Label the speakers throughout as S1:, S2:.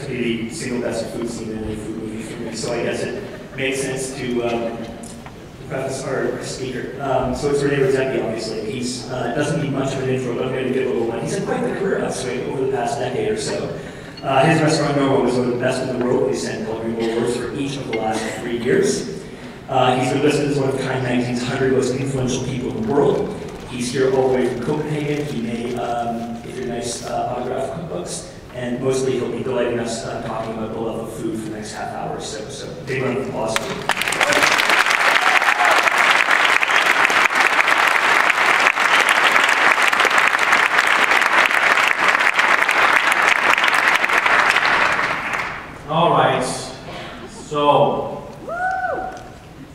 S1: The single best food scene in any food movie for me, so I guess it makes sense to preface our speaker. So it's Rene Redzepi, obviously. He doesn't need much of an intro, but I'm going to give a little one. He's had quite the career upswing over the past decade or so. His restaurant, Norma, was one of the best in the world. He sent culinary awards for each of the last 3 years. He's been listed as one of Kind Magazine's 100 most influential people in the world. He's here all the way from Copenhagen. He made, if you're nice, autograph cookbooks. And mostly he'll be delighting us talking about the love of food for the next half hour or so. So big round of applause for him.
S2: All right. So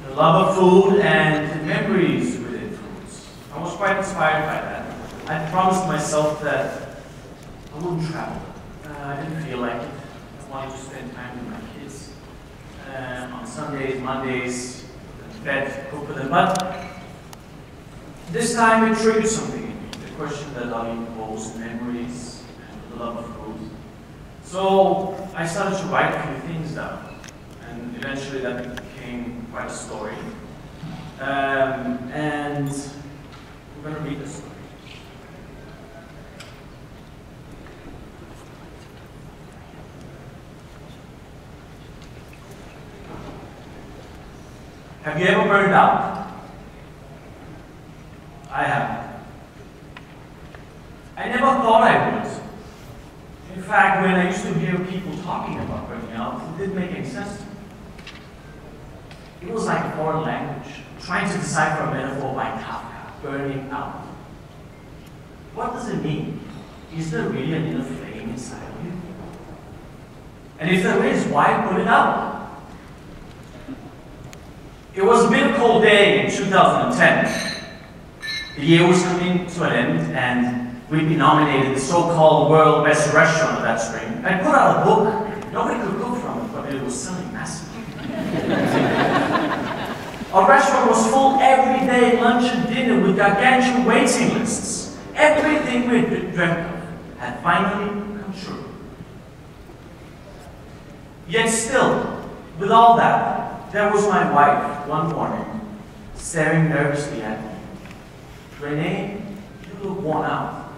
S2: the love of food and memories within foods. I was quite inspired by that. I promised myself that I wouldn't travel. I didn't feel like it. I wanted to spend time with my kids on Sundays, Mondays, bed, cook for them. But this time it triggered something in me. The question that Ali posed, memories and the love of food. So I started to write a few things down, and eventually that became quite a story. And we're going to read this story. Have you ever burned out? I have. I never thought I would. In fact, when I used to hear people talking about burning out, it didn't make any sense to me. It was like a foreign language, trying to decipher a metaphor by Kafka, burning out. What does it mean? Is there really an inner flame inside of you? And if there is, why put it out? It was a bitter cold day in 2010. The year was coming to an end, and we'd been nominated the so-called World Best Restaurant of that spring. I put out a book. Nobody could cook from it, but it was selling massively. Our restaurant was full every day, lunch and dinner, with gargantuan waiting lists. Everything we'd dreamt of had finally come true. Yet still, with all that, there was my wife one morning, staring nervously at me. Rene, you look worn out.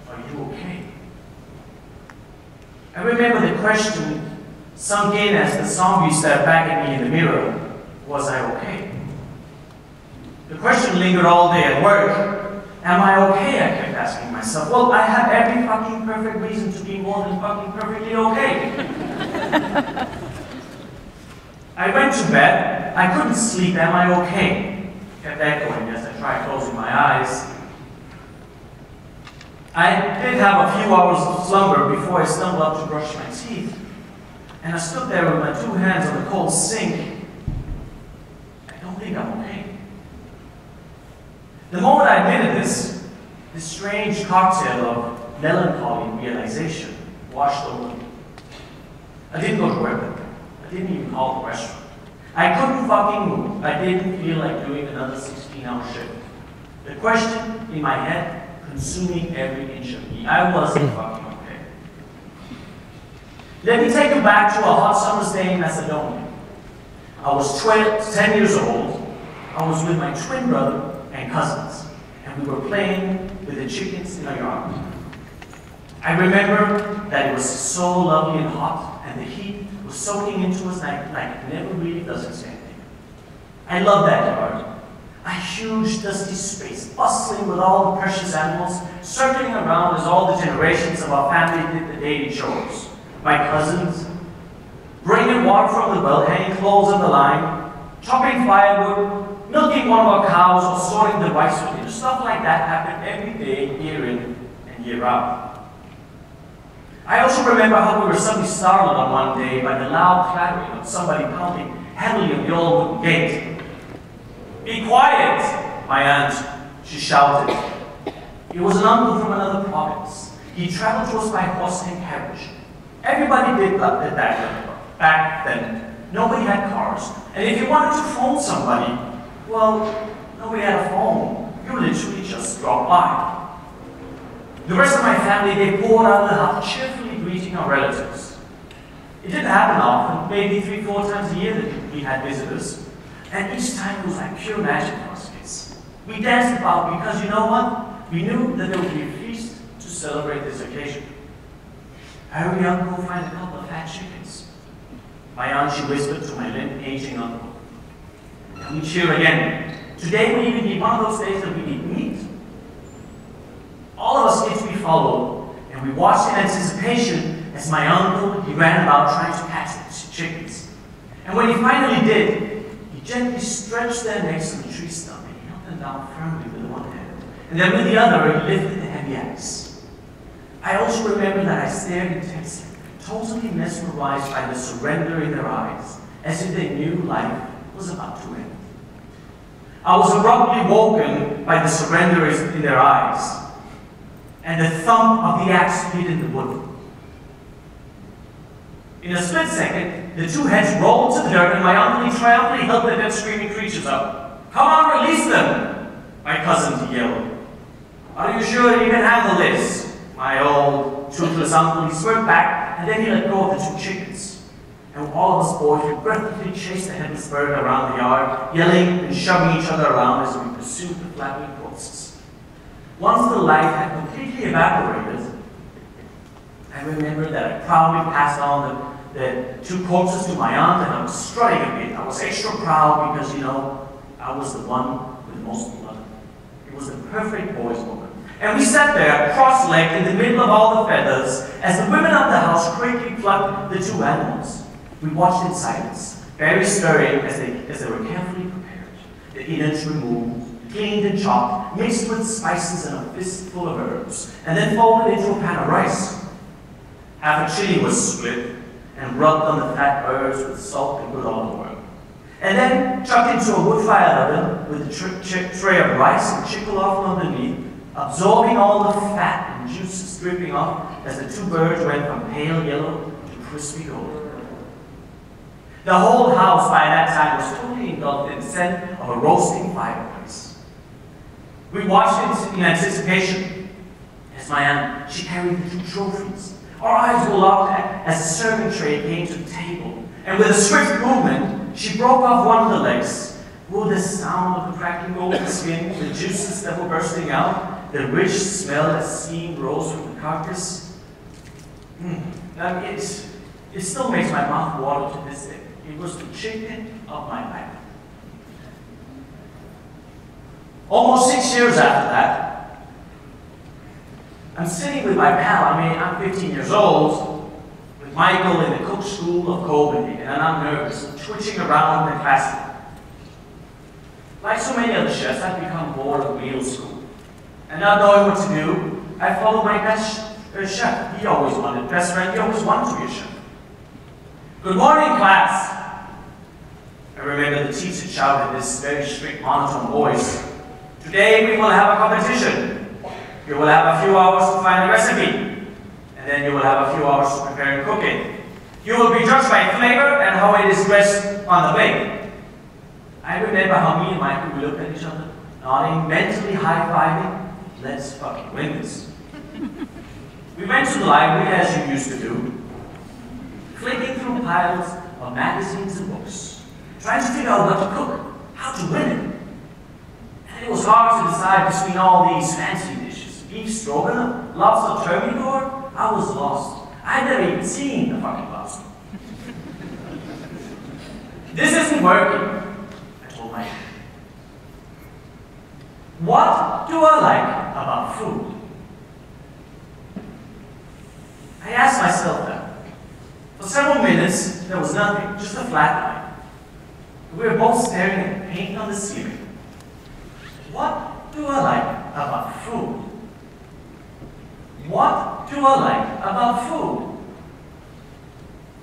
S2: Are you okay? I remember the question sunk in as the zombie stared back at me in the mirror. Was I okay? The question lingered all day at work. Am I okay? I kept asking myself. Well, I have every fucking perfect reason to be more than fucking perfectly okay. I went to bed. I couldn't sleep. Am I okay? Kept echoing as I tried closing my eyes. I did have a few hours of slumber before I stumbled up to brush my teeth. And I stood there with my two hands on the cold sink. I don't think I'm okay. The moment I admitted this strange cocktail of melancholy realization washed over me. I didn't go to work that day. I didn't even call the restaurant. I couldn't fucking move. I didn't feel like doing another 16-hour shift. The question in my head consuming every inch of me. I wasn't fucking okay. Let me take you back to a hot summer's day in Macedonia. I was 10 years old. I was with my twin brother and cousins, and we were playing with the chickens in our yard. I remember that it was so lovely and hot, and the heat was soaking into us like it never really does in San Diego. I love that yard. A huge dusty space, bustling with all the precious animals, circling around as all the generations of our family did the daily chores. My cousins, bringing water from the well, hanging clothes on the line, chopping firewood, milking one of our cows, or sorting the rice with it. Stuff like that happened every day, year in and year out. I also remember how we were suddenly startled on one day by the loud clattering of somebody pounding heavily on the old wooden gate. "Be quiet, my aunt," she shouted. It was an uncle from another province. He traveled to us by horse and carriage. Everybody did that back then. Nobody had cars. And if you wanted to phone somebody, well, nobody had a phone. You literally just dropped by. The rest of my family, they poured out of the house, cheerfully greeting our relatives. It didn't happen often, maybe 3-4 times a year that we had visitors. And each time it was like pure magic for us kids. We danced about because, you know what? We knew that there would be a feast to celebrate this occasion. "Hurry up, go find a couple of fat chickens," my aunt, she whispered to my limp, aging uncle. And we cheer again. Today will even be one of those days that we need meat. All of us kids we followed, and we watched in anticipation as my uncle, he ran about trying to catch the chickens. And when he finally did, he gently stretched their necks on the tree stump and held them down firmly with one hand. And then with the other, he lifted the heavy axe. I also remember that I stared intensely, totally mesmerized by the surrender in their eyes, as if they knew life was about to end. I was abruptly woken by the surrender in their eyes, and the thump of the axe hit in the wood. In a split second, the two heads rolled to the dirt, and my uncle triumphantly held the dead screaming creatures up. "Come on, release them!" my cousin yelled. "Are you sure you can handle this?" My old, toothless uncle, he swerved back, and then he let go of the two chickens. And all of us boys, we breathlessly chased the headless bird around the yard, yelling and shoving each other around as we pursued the flapping corpses. Once the light had completely evaporated, I remember that I proudly passed on the two corpses to my aunt, and I was strutting a bit. I was extra proud because, you know, I was the one with the most blood. It was the perfect boys' moment. And we sat there, cross-legged, in the middle of all the feathers, as the women of the house quickly plucked the two animals. We watched in silence, very stirring as they were carefully prepared. The innards removed, cleaned and chopped, mixed with spices and a fistful of herbs, and then folded into a pan of rice. Half a chili was split and rubbed on the fat birds with salt and good olive oil. And then chucked into a wood-fired oven with a tray of rice and chicken offal underneath, absorbing all the fat and juices dripping off as the two birds went from pale yellow to crispy golden. The whole house by that time was totally engulfed in the scent of a roasting fireplace. We watched it in anticipation as my aunt, she carried the two trophies. Our eyes were locked as the serving tray came to the table, and with a swift movement, she broke off one of the legs. Oh, the sound of the cracking golden skin, the juices that were bursting out, the rich smell that steam rose from the carcass. It still makes my mouth water to this day. It was the chicken of my life. Almost 6 years after that, I'm sitting with my pal. I'm 15 years old, with Michael in the cook school of Copenhagen, and I'm nervous and twitching around the classroom. Like so many other chefs, I've become bored of meal school. And not knowing what to do, I followed my best chef. He always wanted best friend. He always wanted to be a chef. "Good morning, class." I remember the teacher shouted in this very strict monotone voice. "Today we will have a competition. You will have a few hours to find a recipe, and then you will have a few hours to prepare and cook it. You will be judged by flavor and how it is dressed on the plate." I remember how me and Michael, we looked at each other, nodding, mentally high-fiving. Let's fucking win this. We went to the library as you used to do, flicking through piles of magazines and books, trying to figure out what to cook, how to win it. And it was hard to decide between all these fancy dishes. Beef stroganoff, lobster thermidor. I was lost. I'd never even seen the fucking lobster. "This isn't working," I told my aunt. What do I like about food? I asked myself that. For several minutes, there was nothing, just a flat line. We were both staring at the paint on the ceiling. What do I like about food? What do I like about food?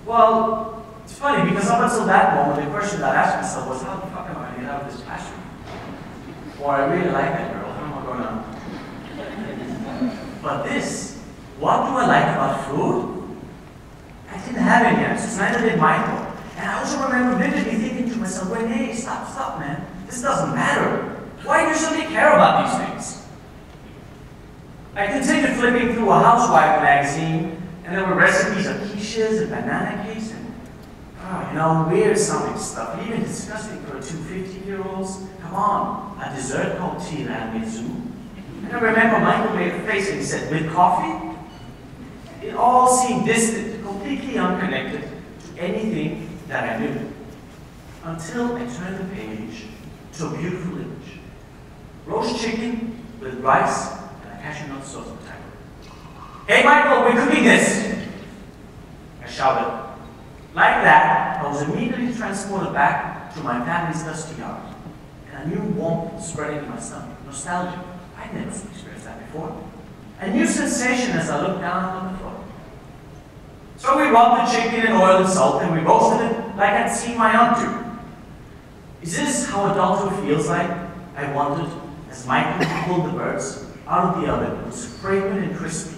S2: Well, it's funny because up until that moment, the question that I asked myself was, how the fuck am I going to get out of this classroom? Or I really like that girl, how am I going to... But this, what do I like about food? I didn't have any answers, neither did Michael. And I also remember vividly thinking to myself, Rene, stop, man. This doesn't matter. Why do you suddenly care about these things? I continued flipping through a housewife magazine, and there were recipes of quiches and banana cakes and, weird sounding stuff, even disgusting for 250-year-olds. Come on, a dessert called tiramisu. And I remember Michael made a face and he said, with coffee? It all seemed distant, completely unconnected to anything that I knew. Until I turned the page to a beautiful image. Roast chicken with rice and a cashew nut sauce on top. Hey Michael, we're cooking this! I shouted. Like that, I was immediately transported back to my family's dusty yard. And a new warmth spreading in my stomach. Nostalgia. I'd never experienced that before. A new sensation as I looked down on the floor. So we rubbed the chicken in oil and salt and we roasted it like I'd seen my aunt do. Is this how adulthood feels like? I wondered as Michael pulled the birds out of the oven. It was fragrant and crispy.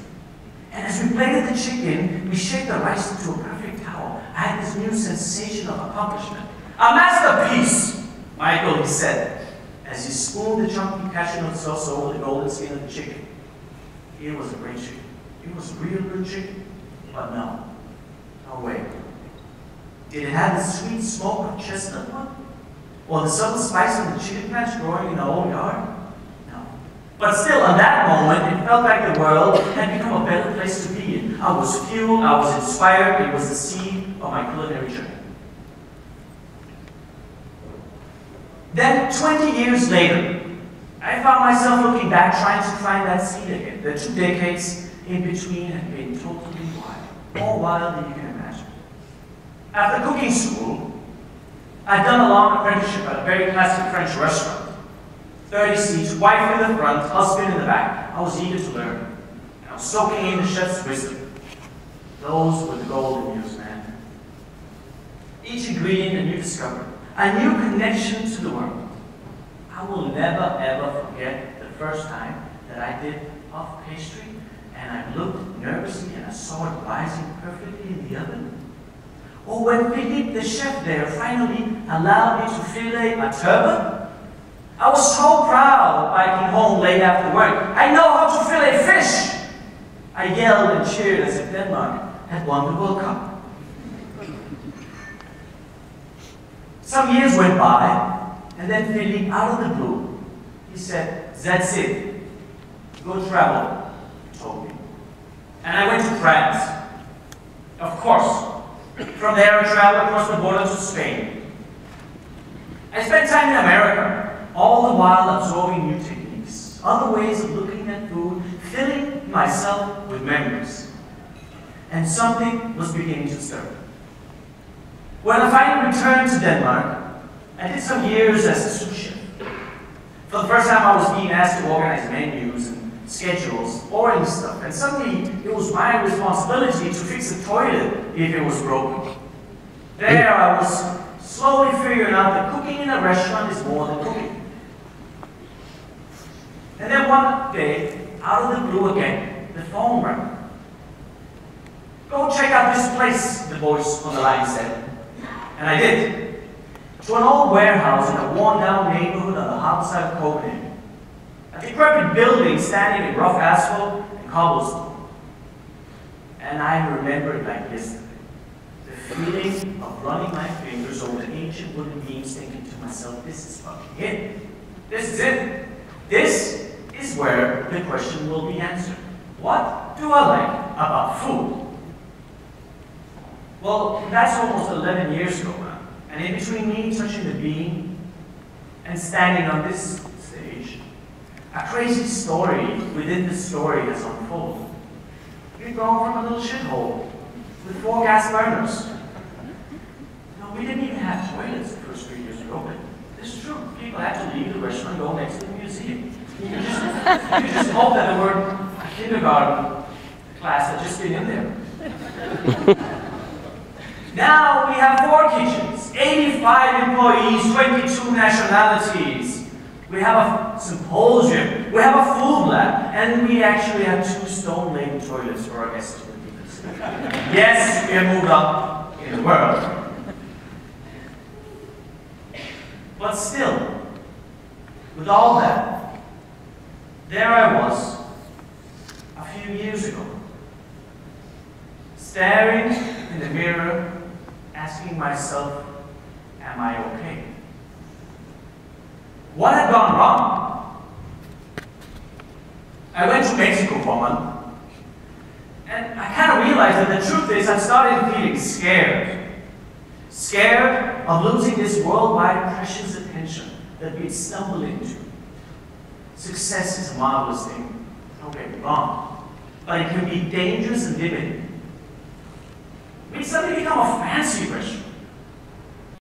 S2: And as we plated the chicken, we shaped the rice into a perfect towel. I had this new sensation of accomplishment. A masterpiece, Michael, he said, as he spooned the chunky cashew nut sauce over the golden skin of the chicken. It was a great chicken. It was real good chicken. But no way. Did it have the sweet smoke of chestnut wood? Or the subtle spice of the chicken patch growing in the old yard? No. But still, in that moment, it felt like the world had become a better place to be in. I was fueled, I was inspired, it was the seed of my culinary journey. Then, 20 years later, I found myself looking back, trying to find that seed again. The 2 decades in between had been totally wild. More wild than you can imagine. After cooking school, I'd done a long apprenticeship at a very classic French restaurant. 30 seats, wife in the front, husband in the back. I was eager to learn. And I was soaking in the chef's wisdom. Those were the golden years, man. Each ingredient a new discovery, a new connection to the world. I will never, ever forget the first time that I did puff pastry, and I looked nervously and I saw it rising perfectly in the oven. Or when Philippe, the chef there, finally allowed me to fillet a turbot. I was so proud biking home late after work. I know how to fillet fish! I yelled and cheered as if Denmark had won the World Cup. Some years went by, and then Philippe, out of the blue, he said, that's it. Go travel, he told me. And I went to France. Of course. From there, I traveled across the border to Spain. I spent time in America, all the while absorbing new techniques, other ways of looking at food, filling myself with memories. And something was beginning to stir. When I finally returned to Denmark, I did some years as a sous chef. For the first time, I was being asked to organize menus and schedules, ordering stuff, and suddenly it was my responsibility to fix a toilet if it was broken. There I was slowly figuring out that cooking in a restaurant is more than cooking. And then one day, out of the blue again, the phone rang. Go check out this place, the voice on the line said. And I did. To an old warehouse in a worn-down neighborhood on the hot side of Copenhagen. A decrepit building standing in rough asphalt and cobblestone. And I remember it like yesterday. The feeling of running my fingers over the ancient wooden beams, thinking to myself, this is fucking it. This is it. This is where the question will be answered. What do I like about food? Well, that's almost 11 years ago now. And in between me touching the beam and standing on this stage, a crazy story within the story has unfolded. We've gone from a little shithole with 4 gas burners. No, we didn't even have toilets the first 3 years we opened. This is true. People had to leave the restaurant and go next to the museum. You just hope that there weren't a kindergarten class had just been in there. Now we have 4 kitchens, 85 employees, 22 nationalities. We have a symposium, we have a food lab, and we actually have 2 stone-laid toilets for our guests to use. Yes, we have moved up in the world. But still, with all that, there I was a few years ago, staring in the mirror, asking myself, am I okay? What had gone wrong? I went to Mexico for a month, and I kind of realized that the truth is I started feeling scared. Scared of losing this worldwide precious attention that we'd stumbled into. Success is a marvelous thing, don't get me wrong, but it can be dangerous and limiting. We'd suddenly become a fancy restaurant.